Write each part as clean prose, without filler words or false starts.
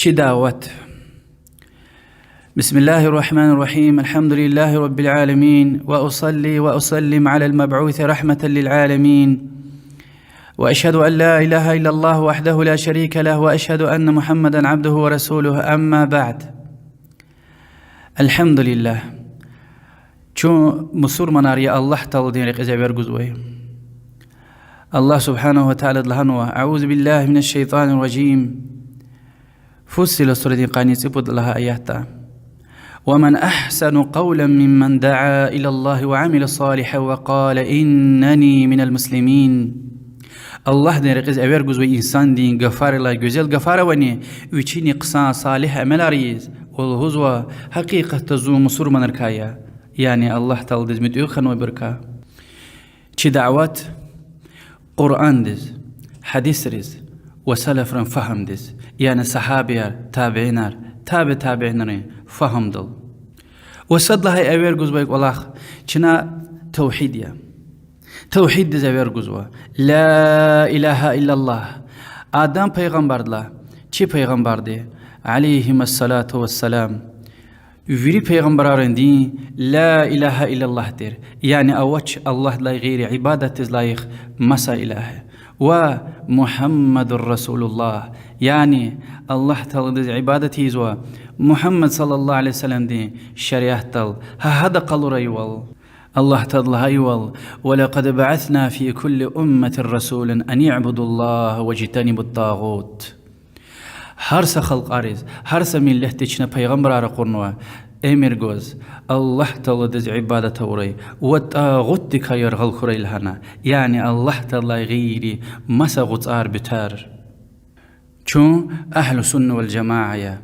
چی دعوت. بسم الله الرحمن الرحيم. الحمد لله رب العالمين، وأصلي وأسلم على المبعوث رحمة للعالمين، وأشهد أن لا إله إلا الله وحده لا شريك له، وأشهد أن محمدا عبده ورسوله. أما بعد، الحمد لله. چون مسور مناري الله تلدين رقز برجوزوي الله سبحانه وتعالى لهنوا. أعوذ بالله من الشيطان الرجيم. فصل سورة قانيس إبود لها آياتا: ومن أحسن قولا ممن دعا إلى الله وعمل صالحا وقال إنني من المسلمين. الله دين رقز أبرجوزوي إنسان دين غفار الله جزيل غفار وني ويشيني قصان صالح عمل أريز والهزوة حقيقة تزو مسور منركايا، يعني الله تلدز مدعوخن وبركا. چي دعوات قرآن دز، حديث رز، وسلف رن فهم دز، يعني صحابيار، تابعينار، تابعينار فهم دل. وصد لها اوير گزويك والله چنا توحيد يا توحيد دز اوير گزوا لا اله الا الله. آدم پیغمبر دلا چي پیغمبر دي عليهم الصلاة والسلام. ويري پیغمبران دي لا اله الا الله دير، يعني اوچ الله لا غير عبادة لايق مسا اله، ومحمد رسول الله، يعني الله تلدز عبادته زوا محمد صلى الله عليه وسلم دي شريعة تل هذا قالوا ريوال الله تضلها يوال. ولقد بعثنا في كل أمة رسولا أن يعبدوا الله واجتنبوا الطاغوت. هرس خلق أريز هرس من لهتشنا پیغمبر على قرنوا امر گوز الله تلدز عبادة وري والطاغوت كير غل خري لهنا، يعني الله تلا غيري مسغوت بتار. چون أهل السنة والجماعة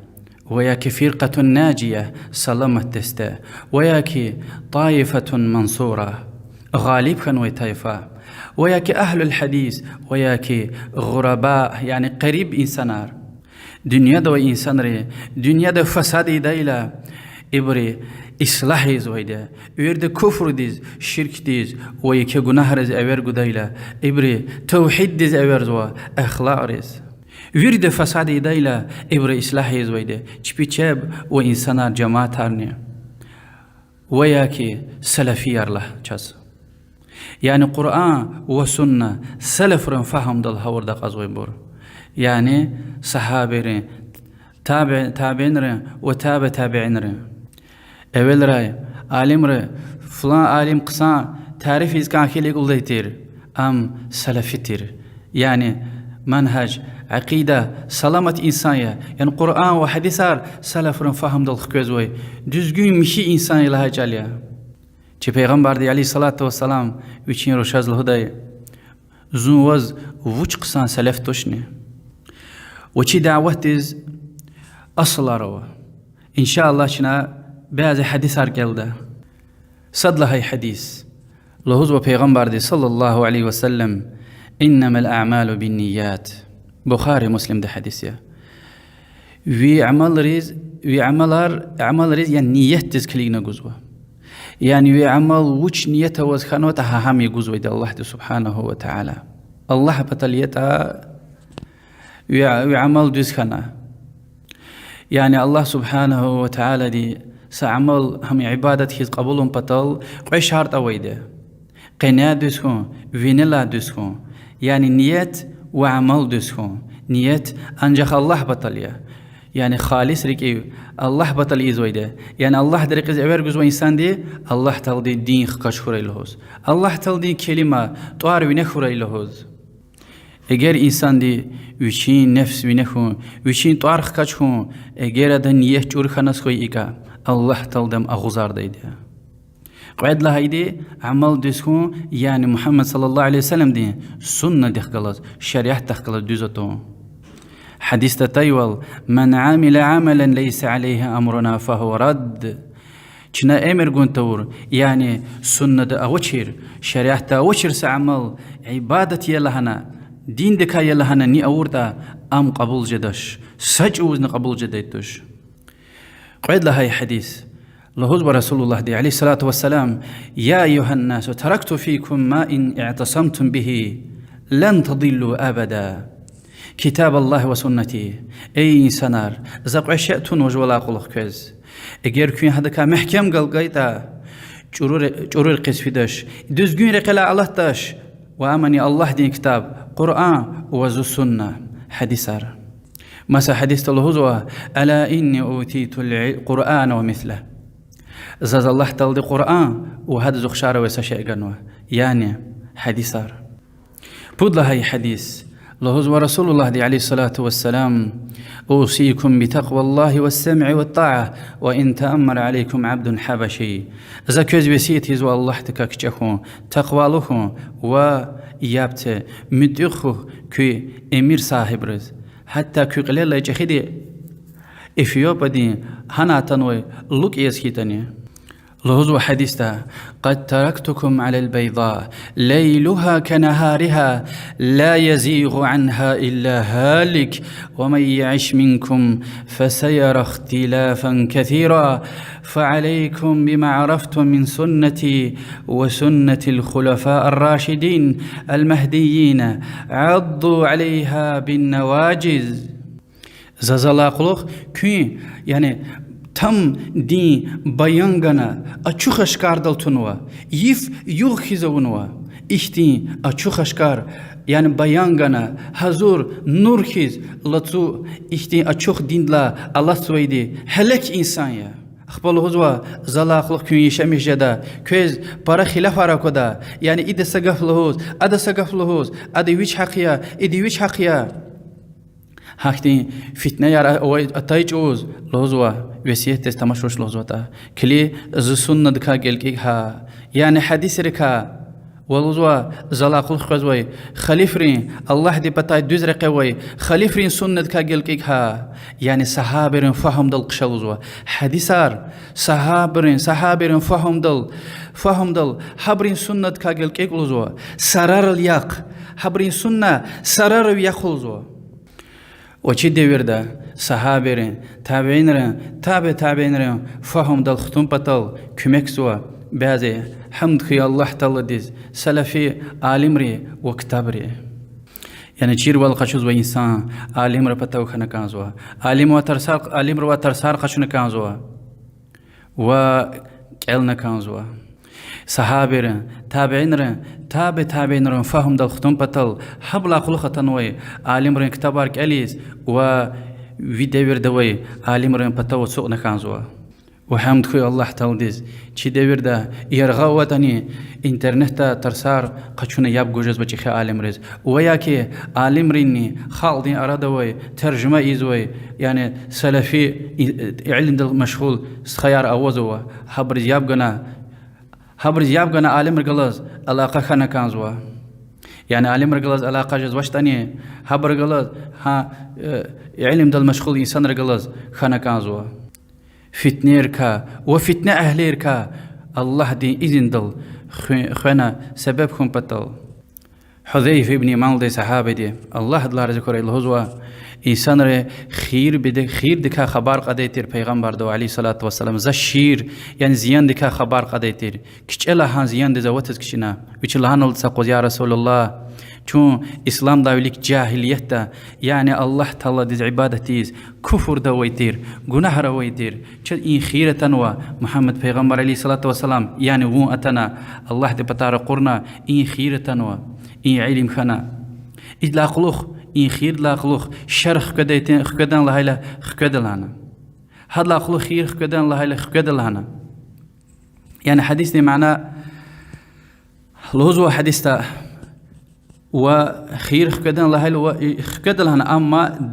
وياك فرقة ناجية سلامت دسته، وياك طائفة منصورة غالب كان وطائفة، وياك أهل الحديث، وياك غرباء يعني قريب إنسانار. دنيا دو إنسان ري دنيا دو فساد دايلا إبري إصلاح زويدا ويرد كفر ديز شرك ديز ويك گناه رز أور قدايلا إبري توحيد ديز أور زوا أخلاق رز ويرد فساد دايلا إبري إصلاح زويدا چبي چب وإنسان جماعة هرنيا وياكي سلفي الله چاس، يعني قرآن وسنة سلف رن فهم دل هور دا قزوي بور، يعني صحابي رن تابعين رن تابعين رن. اول راي عالم رن فلان عالم قصان تعريف إذا كان يقول ليتير أم سلفيتير، يعني منهج عقيدة سلامة إنسانية، يعني قرآن وحديثار سلف رن فهم دل خكوزوي düzgün مشي إنسان لها جاليا. چه پیغمبر دي عليه الصلاة والسلام وچين روشاز الهداي زوز وچ قصان سلف توشني وچي دعوتز أصل روا إن شاء الله شنا بعض حديث أرجلده صد لهاي حديث لهوز پیغمبر دي صلى الله عليه وسلم إنما الأعمال بالنيات. بخاري مسلم ده حديثيا عمل ريز يعني نية تزكلينا جزوة، يعني عمل وش نيته وزخانوتها هم يجوز ويد الله سبحانه وتعالى. الله بطليتها وعمل دزخنا، يعني الله سبحانه وتعالى دي سعمل هم عبادته قبولهم بطل قيش هارت أويده قناة دزخون وينلا دزخون، يعني نية وعمل دزخون. نية أنجح الله بطلية، يعني خالص ركي الله بطل إزويده، يعني الله درك إزوير جزء إنسان دي الله تلدي دين خكش خوري لهوز، الله تلدي كلمة طار ونخوري لهوز. اگر إنسان دي وشين نفس ونخون وشين طار خكش خون اگر دن يهجور خناس خوي إيكا الله تلدم أغزار ديده. قعد لها دي عمل دسخون، يعني محمد صلى الله عليه وسلم دي سنة دخلت شريعة دخلت دوزتون. حديث تتايول من عامل عملا ليس عليه أمرنا فهو رد. چنا امر گونتور يعني سنة اوچير شريعة اوچير سعمل عبادت يلهنا دين دكا يلهنا ني اوردا ام قبول جدش سجوز قبول جديتش. قعد لها حديث لهوز رسول الله دي عليه الصلاة والسلام: يا أيها الناس تركت فيكم ما إن اعتصمتم به لن تضلوا أبدا. كتاب الله وسنتي أي إنسانار زق عشتون وجولا قلق كز اگر كون هذا محكم قلقيتا جرور قسفيدش düzgün رقلا الله تاش وأمني الله دين كتاب قرآن وزو سنة حديثار مسا حديث الله ألا إني أوتيت القرآن ومثله زاد الله تلدي قرآن وهذا زخشار وسشيء قنوه يعني حديثار بود هاي حديث لهوز ورسول الله عليه الصلاة والسلام أوصيكم بتقوى الله والسمع والطاعة وإن تأمر عليكم عبد حبشي إذا كوز بسيت يزوى الله تكاكشكو تقوى له ويابت مدخو كي أمير صاحب رز حتى كي قليل يجخدي إفيوبا دي هنا تنوي لوك يسكيتني لهوز حديثة قد تركتكم على البيضاء ليلها كنهارها لا يزيغ عنها إلا هالك ومن يعش منكم فسيرى اختلافا كثيرا فعليكم بما عرفتم من سنتي وسنة الخلفاء الراشدين المهديين عضوا عليها بالنواجذ زازالاقلوخ كي يعني tam din bayangana açık aşkar daltunwa yif yukhizunwa ihti açık aşkar yani bayangana hazur nurhiz latsu ihti açık dinla Allah söyledi helak insan ya akhbalu huzwa zalaqlıq gün yaşamışada köz para xilaf arakoda yani ide sagafluhuz ada sagafluhuz ada wiç haqiya ide wiç haqiya hakti fitne yara o atayç oz lozwa vesiyet tamaşoş lozwata kli z sunnat ka gelki ha yani hadis rika walozwa zalaqul khazway khalifrin Allah di patay düz raqaway khalifrin sunnat ka gelki ha yani sahaberin fahmdal qşalozwa hadisar sahaberin fahmdal habrin sunnat ka gelki lozwa sarar yaq habrin sunna sarar yaqulzwa وچی دیورده صحابرین تابعینرین فهم دل ختم پتال کمک سوا بعضی حمد خی الله تعالی دیز سلفی عالم ری و کتاب ری یعنی چیر وال قشوز و انسان عالم را پتاو خنا کانزوا عالم رو ترسار قشون کانزوا و کل نکانزوا صحابرين تابعينرين فهم دل ختم بطل حبلا خلقة تنوي عالمرين كتابارك أليس و ديور دوي عالمرين بطل سوق نكانزوا وحمد خوي الله تعالى چي ديور دا يرغاوتني انترنت ترسار قچونه ياب گوجز بچي خي عالمريز وياكي عالمريني خالدين أرادوي ترجمة إيزوي يعني سلفي علم دل مشغول سخيار أوزوا حبرز يابغنا عالم رجلاز علاقة خنا كانزوا يعني عالم رجلاز علاقة جزوش تانية حبر رجلاز ها علم دل مشغول إنسان رجلاز خنا كانزوا فتنة ركا وفتنة أهل ركا الله دين إذن دل خنا سبب خم بطل حذيفة ابن مالد صحابة دي الله دل رزقه الهزوا إنسان ره خير دكا خبر قديتير پیغمبر دو عليه الصلاة والسلام زشير يعني زيان دكا خبر قديتير كيش الله زيان دزواتز كشنا ويش الله نول تسقط يا رسول الله چون إسلام داوليك جاهلية دا يعني الله تعالى دز عبادتيز كفر دويتير گناه رويتير چه إن خير تنوا محمد پیغمبر عليه الصلاة والسلام يعني وون أتنا الله دي بطار قرنا إن خير تنوا إن علم خنا إذ خلوخ إن خير لا خلوخ شرخ كدان لهايلا خكدلهنا هاد لا خلوخ خير خكدان لهايلا خكدلهنا يعني حديثني معنا لوزو حديثتا وخير خكدان لهايلا خكدلهنا أما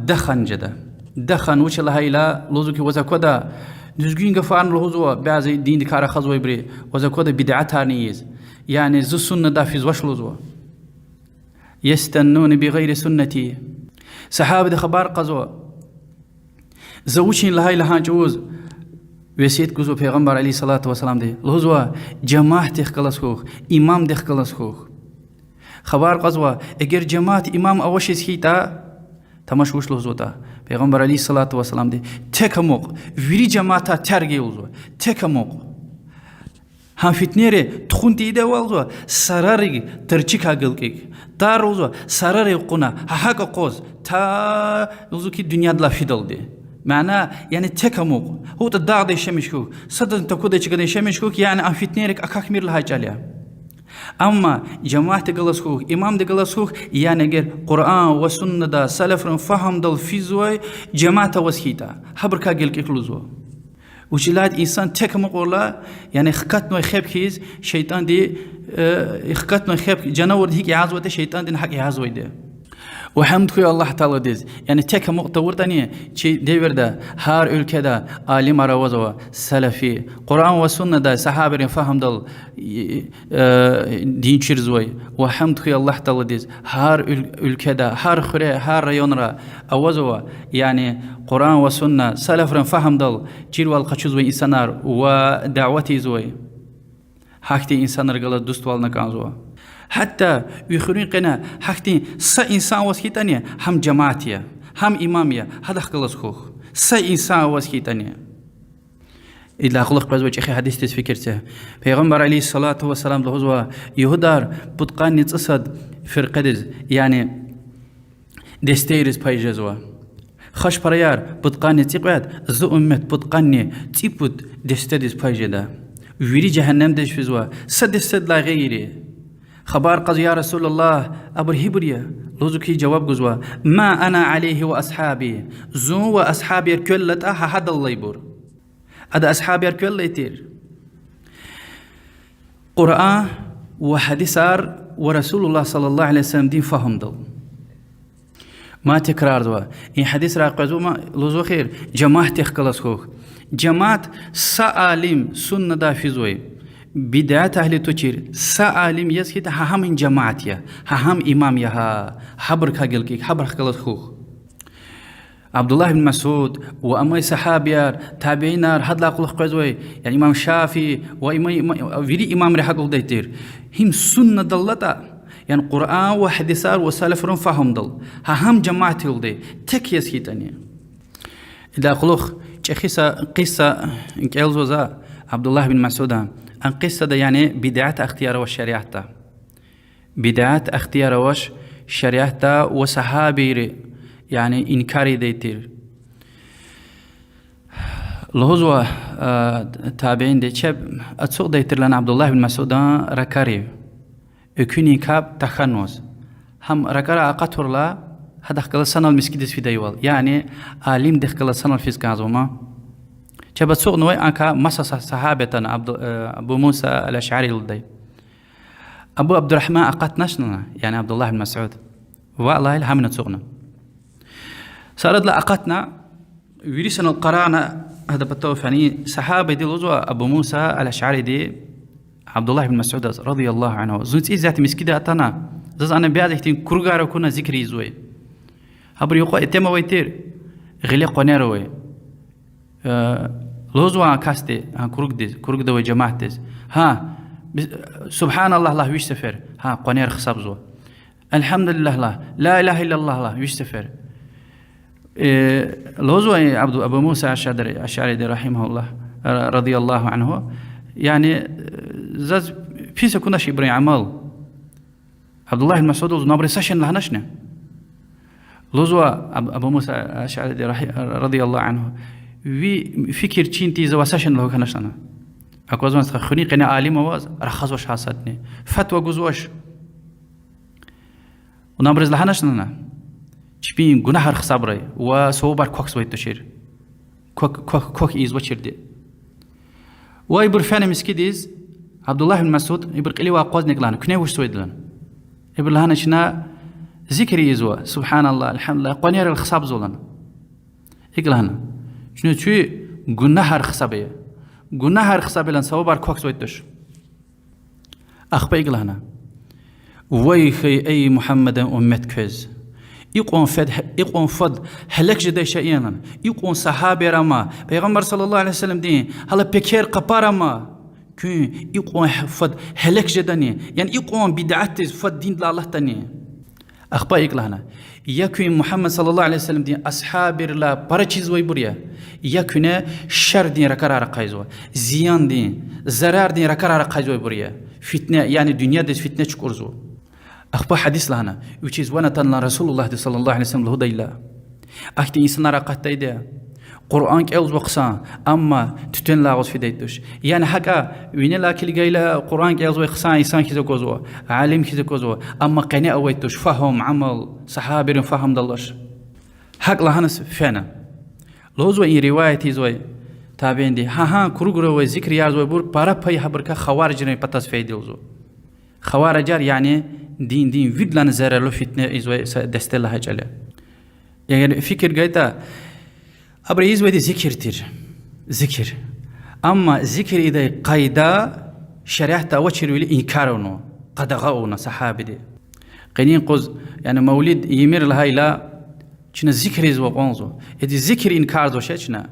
دخن وش لهايلا لوزو كي وزاكودا düzgün gafan lozwa bazı din dikara khazwa bre وزاكودا بدعات هانيز يعني زو سنة دافز وش لوزوا يستنون بغير سنتي صحابة خبر قزوا زوجين لهاي لهان جوز وسيد جوزو پیغمبر عليه الصلاة والسلام دي لوزوا جماعة تخلص خوخ إمام تخلص خوخ خبر قزوا اگر جماعة إمام أوشيز هيتا تماشوش لوزوا تا پیغمبر عليه الصلاة والسلام دي تكموق ويري جماعة ترجي لوزوا تكموق هم فتنيري تخون تيدا والزوا سراري ترچي كاغلكيك داروزوا سراري قنا حق قوز تا لزوكي دنيا دلا فيدل دي معناه يعني تكموق هو تدار دي شمشكوك صدق تكود تشغل شمشكوك يعني ام فتنيرك اكاكمير لها جاليا اما جماعه دغلسكوك امام دغلسكوك يعني غير قران وسنه دا سلف فهم دل فيزوي جماعه وسكيتا حبر كاغلكيك لزوا وجلاد إنسان تكمل ولا يعني خكتنا خيب كيز شيطان دي خكتنا خيب جنور هيك يعزوه شيطان دي حق يعزوه ده وحمد خوي الله تعالى ديز يعني تكمل تورتني شيء ديور ده هار ülkede alim aravazwa سلفي قرآن وسنة ده صحابة فهم دل دين شرزوي وحمد خوي الله تعالى ديز هار ülkede هار خري هار ريونرا أوزوا يعني قرآن وسنة سلف فهم دل جير والقشوزوي إنسانار ودعوتي زوي حكتي إنسان رجال دوست والنا كانزوا حتى يخرين قنا حكتي إنسان وسكيتانية هم جماعتية هم إمامية هذا خلاص خوخ إنسان وسكيتانية إذا خلق بزوج أخي حديث تفكرته پیغمبر عليه الصلاة والسلام لهزوا يهودار بتقان نتصد فرقدز يعني دستيرز بايجزوا خش بريار بتقان نتقعد زو أمت بتقان تيبود دستيرز بايجدا ويري جهنم دش فيزوا سد لا غيري خبر قضى يا رسول الله أبرهبريا لوزكي جواب جزوا ما أنا عليه وأصحابي زو وأصحابي الكل هذا الله يبور هذا أصحابي الكل يتير قرآن وحديثار ورسول الله صلى الله عليه وسلم دين فهم دل ما تكرار دوا إن حديث راقزو ما لوزو خير جماعة تخلص خوك جماعة سأليم سنة دافزوي بداية أهل تشير سأليم يسكت هم من جماعتيا هم إمام يها حبر كاجلكيك حبر خلص خوك عبد الله بن مسعود وأما صحابيار تابعينار هاد لا قلق قزوي يعني إمام شافعي وإمام فيري إمام رحق ديتير هم سنة دلتا يعني قرآن وحديثار وسلف فهم دل هم جماعتي ولدي تك يسكتني إذا قلق قصة إنكالزوزا عبد الله بن مسعود أن قصة ده يعني بداية اختيار والشريعة بداية اختيار وش شريعة وصحابي يعني إنكاري ديتير لهزوا تابعين دي شاب أتسوق ديتير لنا عبد الله بن مسعود ركاري أكوني كاب تخنوز هم ركارا أقطر لا هذا خلال سنة المسكيدس في ديوال يعني عالم دخل سنة الفيز كازوما شاب أتسوق نوي أنك مسا صحابة أبو موسى الأشعري لدي أبو عبد الرحمن أقط نشنا يعني عبد الله بن مسعود والله الحمد نتسوقنا صارت لا أقتنا ويرسنا القرانا هذا بتوف يعني صحابة دي لوزوا أبو موسى الأشعري دي عبد الله بن مسعود رضي الله عنه زنت ذات مسكيدة أتنا زز أنا بيادتين كرجار كنا ذكري زوي هبر يقول إتما ويتير غلي قناروي لوزوا كاستي كرج ده وجماعة ديز ها سبحان الله الله ويش سفر ها قنار خصاب زوا الحمد لله لا إله إلا الله ويش سفر لوزوا أبو موسى الأشعري رحمه الله رضي الله عنه يعني زاز في سكونة شيء بري عمل عبد الله بن مسعود نبري سشن لهنشنا لوزوا أبو موسى الأشعري رضي الله عنه فكر تشينتي زوا سشن له كنشنا أكوزون خني قنا عالم واز رخصوش حاسدني فتوى جزوش ونبرز لهنشنا شبين جناح خسابري وصوبر كوكس ويتشير كوك إيز وشردي ويبر فانا مسكيديز عبد الله بن مسعود يبر قلي واقوز نقلان كنا وش سويدلان يبر لهنا شنا ذكري إزوا سبحان الله الحمد لله قنير الخساب زولان يقلهنا شنو شو جناح خسابية جناح خسابي لان صوبر كوكس ويتش أخبى يقلهنا ويخي أي محمد أمت كوز يقون فد هلك جدا شيئا يقون صحابي رما پیغمبر صلى الله عليه وسلم دين هلا بكير قبار ما كون يقون فد هلك جدا يعني يقون بدعات فد دين الله تاني أخبائك لهنا يكون محمد صلى الله عليه وسلم دين أصحاب لا برچيز وي بريا يكون شر دين ركرار قايزوا زيان دين زرار دين ركرار قايزوا بريا فتنة يعني الدنيا دي فتنة شكرزو أخبا حديث لهنا وچيز وانا تنلا رسول الله صلى الله عليه وسلم له ديلا أختي إنسان رقت ديدا قرآن كأوز وقصان أما تتن لاغوز في ديتوش يعني حقا وين لا كل جايلا قرآن كأوز وقصان إنسان كذا كوزوا عالم كذا كوزوا أما قناة أويتوش فهم عمل صحابي فهم دلش حق لهنس فعنا لوزوا إن رواية زوي تابعين دي ها كروغرو وذكر يا زوي بور بارا باي حبركا خوارج نه بتاس فيديوزو خوارجار يعني دين فيدلان زرلو فتنة زوي دستلا هجله يعني فكر جايتا أبريز ودي ذكر أما ذكر إذا قيدا شريعة وشر ولي إنكارونه قدغاؤنا صحابي دي قنين قز يعني مولد يمر لهاي لا شنا ذكر إذا وقنزو إذا ذكر إنكار زو شنا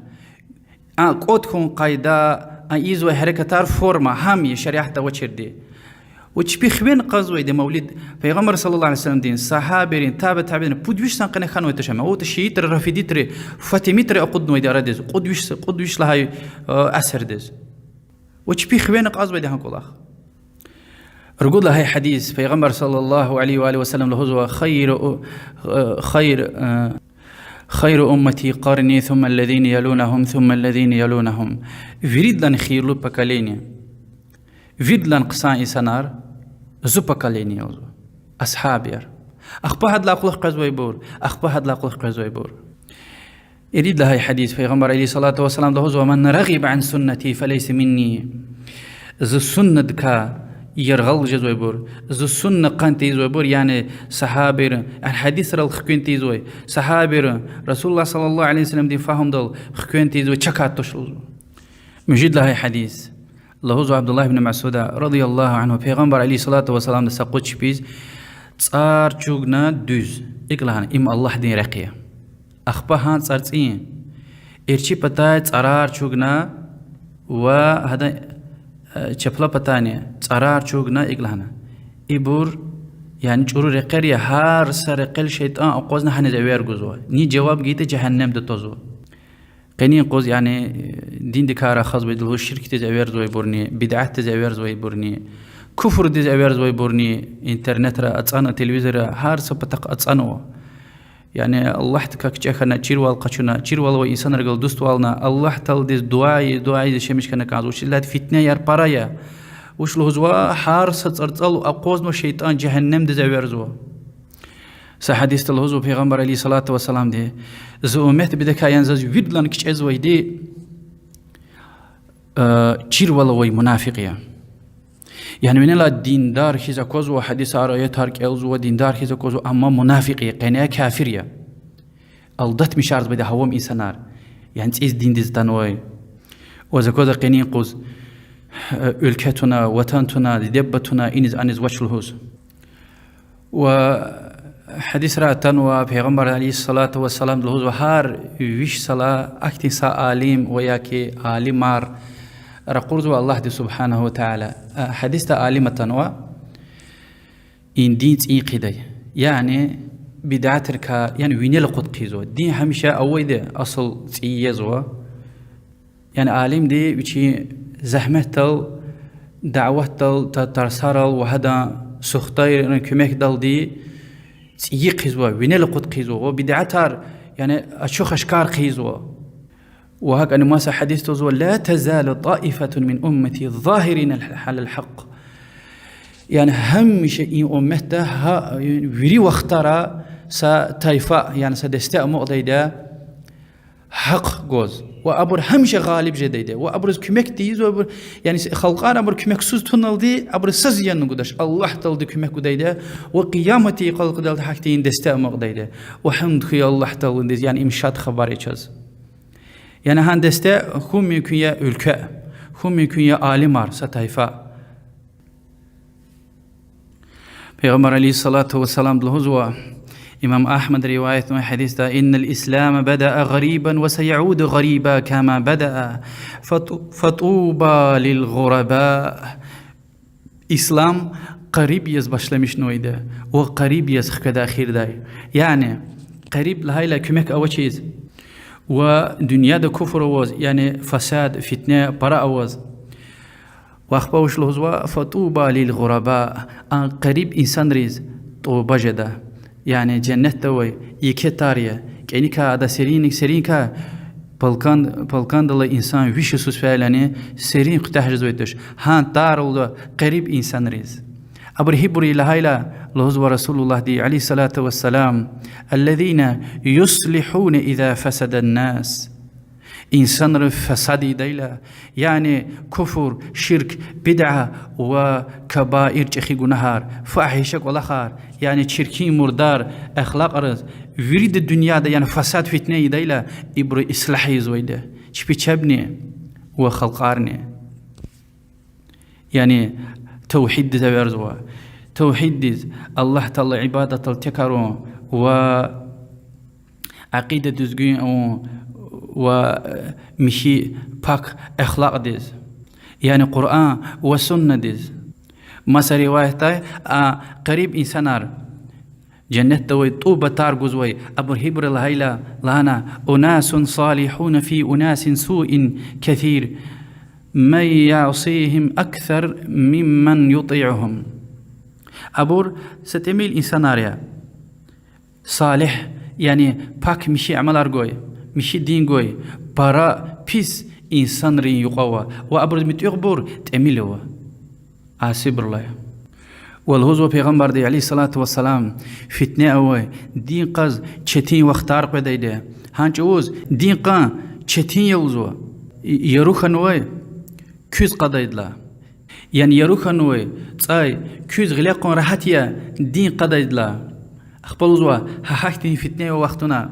قدكم قيدا إذا حركتار فورما همي شريعة وشر دي وش بيخبين قزوي دي مولد پیغمبر صلى الله عليه وسلم دين صحابين تابعين بودوش سانقنا خانو تشما او تشيت رفيدي تري فاطمي تري اقد نو اداره دز قدوش لهاي اثر دز وش بيخبين قزوي دي هنقول اخ رجول لهاي حديث پیغمبر صلى الله عليه واله وسلم له خير امتي قرني ثم الذين يلونهم ثم الذين يلونهم يريد لن خير لو بكاليني يريد لن قصان انسانار زوبكاليني اوزو اصحابير اخبا هاد لا قلق قزوي بور يريد لهاي حديث پیغمبر عليه الصلاه والسلام له من رغب عن سنتي فليس مني ذو السنه كا يرغل جزوي بور ذو السنه قنتي زوي بور يعني صحابير الحديث رال خكنتي زوي صحابير رسول الله صلى الله عليه وسلم دي فهم دل خكنتي زوي چكاتوش مجد لهاي حديث لهوزو عبد الله بن مسعود رضي الله عنه پیغمبر عليه الصلاة والسلام دسا قوش بيز تصار چوغنا دوز اقلان ام الله دين رقية اخبا هان تصارتين ارچي پتا تصارار چوغنا و هذا چپلا پتاني تصارار چوغنا اقلان ابور يعني چورو رقرية هار سرقل شيطان اقوزنا حنز اوير گوزوا ني جواب گيته جهنم دتوزوا قنين قوز يعني دين دكارا خاص بيدلو الشرك تزاوير زوي بورني بدعات تزاوير زوي بورني كفر تزاوير زوي بورني انترنت را اتصانا تلفزيون هار سبتق اتصانو يعني الله تكاك جاخنا چيروال قچنا چيروال و انسان رجل دوست والنا الله تل دز دعاي شمش كنا كازو شلات فتنه يار بارايا وش لهزوا حار ستصرصل اقوزنو شيطان جهنم تزاوير زو سحديث الهزو پیغمبر عليه الصلاة والسلام دي زو امت بدكا ينزز ويدلان كچ وي دي چير ولا وي منافقيا يعني من لا دين دار خيزا كوزو حديث آرايات هارك الزو دين دار خيزا كوزو اما منافقيا قناة كافريا الضت مشارز بدا هوم انسانار يعني تيز دين دزدان وي وزكوزا قنين قوز ülketuna وطنتنا دبتنا انز انز وشلهوز و حديث راتن وبيغمبر عليه الصلاة والسلام له هار ويش صلاة أكتي سا عالم وياكي عالمار رقرز الله سبحانه وتعالى حديث عالمة و إن دين إيقظة يعني بدعتك يعني وين لقط قيزو دين همشة أويد أصل تيزو يعني عالم دي وشي زحمة دعوة ترسال وهذا سختير كمك دل دي يقيزوا وين لقط قيزوا وبدعتار يعني أشوخ أشكار قيزوا وهك أن ما حديث تزول لا تزال طائفة من أمتي ظاهرين على الحق يعني هم شيء أمته وري واختارا ستايفا يعني سدستاء مقضيدا حق جوز وأبر همش غالب جديدة وأبرز كمك تيز وأبر يعني خلقان أبر كمك سوز تنال دي أبر سزيان نقدش الله تل دي كمك جديدة وقيامتي خلق دل حكتين دستاء مقديدة وحمد خي الله تل دي يعني إمشاد خبري چز يعني هان دستاء هم يكون يا ülke هم يكون يا عالمار ستايفا پیغمبر عليه الصلاة والسلام لهزوا إمام أحمد رواية حديث إن الإسلام بدأ غريبا وسيعود غريبا كما بدأ فطوبى للغرباء إسلام قريب يز başlamış noyda o قريب يز خكدا أخير داي يعني قريب لهاي كمك أول شيء ودنيا ده كفر أوز يعني فساد فتنة برا أوز وأخبوش لهزوا فطوبى للغرباء قريب إنسان ريز طوبى جدا يعني جنة توي يكتاريا كأني كا سرين كا بالكان دل إنسان ويش سوس فعلاني سرين قتحجز ويتش هان تارول قريب إنسان ريز أبره بري لهايلا لهزوا رسول الله دي عليه الصلاة والسلام الذين يصلحون إذا فسد الناس إنسان فسادي ديلا يعني كفر شرك بدعة وكبائر جخي نهار فاحشة والأخار يعني شركين مردار أخلاق أرز وريد الدنيا دا يعني فساد فتنة ديلا إبرو إصلاحي زويدا شبي تشبني وخلقارني يعني توحيد زوارزوا توحيد الله تعالى عبادة التكرم وعقيدة دزقين ومشي باك أخلاق ديز يعني قرآن وسنة ديز مثل رواية قريب إنسانار جنة دوي طوبة تار قزوي أبو هبر الهيلة لانا أناس صالحون في أناس سوء كثير من يعصيهم أكثر ممن يطيعهم أبور ستميل إنساناريا صالح يعني باك مشي عمل أرقوي مشي دين قوي برا بيس إنسان رين يقوى وأبرز متيغبور تأميلوا آسيبر الله والهوزو پیغمبر دي عليه الصلاة والسلام فتنة أوي دين قز چتين واختار قدايده هانچ اوز دين قان چتين يوزو يروخن وي كوز قدايدلا يعني يروخن وي تاي كوز غلاقون راحتيا دين قدايدلا أخبروا هاحتين فتنة ووقتنا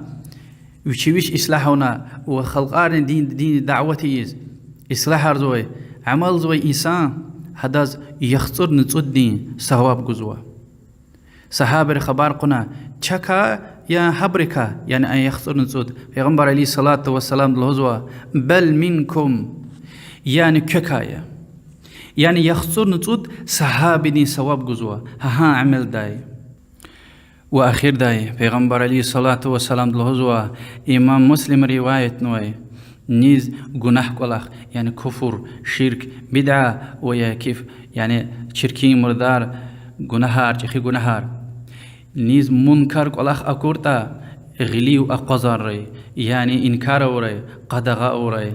وشويش إصلاحنا وخلقارن دين دعوتيز إصلاح أرزوي عمل زوي إنسان هداز يخطر نتصد دين سواب جزوا صحابة خبر قنا شكا يا حبركا يعني أن يخطر نتصد پیغمبر عليه الصلاة والسلام لهزوا بل منكم يعني ككايا يعني يخطر نتصد صحابة دين سواب جزوا ها عمل داي وأخير داي پیغمبر عليه الصلاة والسلام لهزوا إمام مسلم رواية نوي نيز جناح قلق يعني كفر شرك بدعة ويا كيف يعني شركين مردار جناهار جخي جناهار نيز منكر قلق أكورتا غلي وأقزار ري يعني إنكار وري قدغاء وري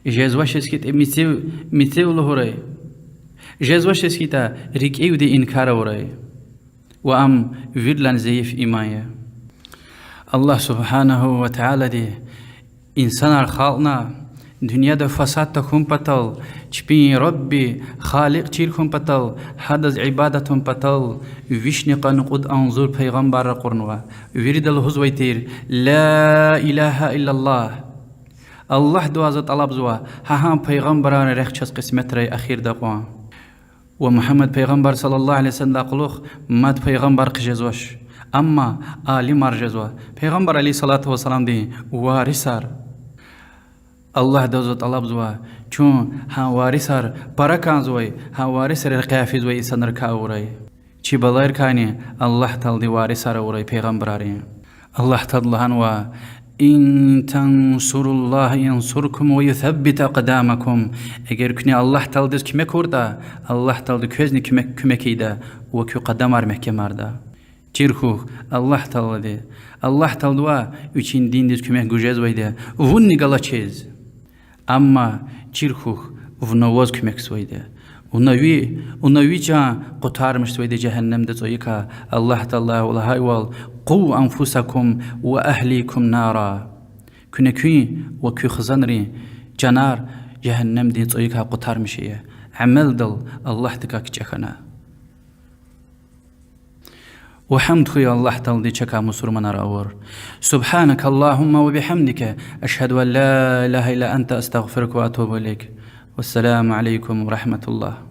جزوش اسكت مثل له ري جزوش اسكتا ريكيو دي إنكار وري وأم فيرلان زيف إيمايا الله سبحانه وتعالى دي إنسان خالقنا دنيا دا فساد تكون بطل چبين ربي خالق تيركم بطل حدث عبادتهم بطل ويشنقا نقود أنظر پیغمبر قرنوا ويرد الهزوي تير لا إله إلا الله الله دوازة طلب زوا هاهم پیغمبران رخشس قسمت رأي أخير دقوان ومحمد پیغمبر صلى الله عليه وسلم قلوخ مد پیغمبر قجزوش أما آلي مرجزوا پیغمبر عليه الصلاة والسلام دي وارثار الله دوزو طلب زوا چون ها وارثار بركان زوي ها وارثار القافز وي سنر كاوري چي بلاير كاني الله تعالى دي وارثار اوري پیغمبراري الله تعالى إن تنصروا الله ينصركم ويثبت أقدامكم أجر كني الله تعالى دز كم كوردا الله تعالى كوزني كم كيدا وكو قدم محكم مردا تيرخو الله تعالى دي الله تعالى وا üçün دين دز كم جوجز ويدا وني غلا چيز أما تيرخو ونواز كم كسويدا ونوي جا قطار مشتويدا جهنم دزويكا الله تعالى ولا هايوال قو أنفسكم وأهليكم نارا كنكوي وكو خزانري جنار جهنم دي دزويكا قطار مشيه عمل دل الله تكاك جخنا وحمد خويا الله تعالى دي چكا مسلمان راور سبحانك اللهم وبحمدك أشهد أن لا إله إلا أنت أستغفرك وأتوب إليك والسلام عليكم ورحمة الله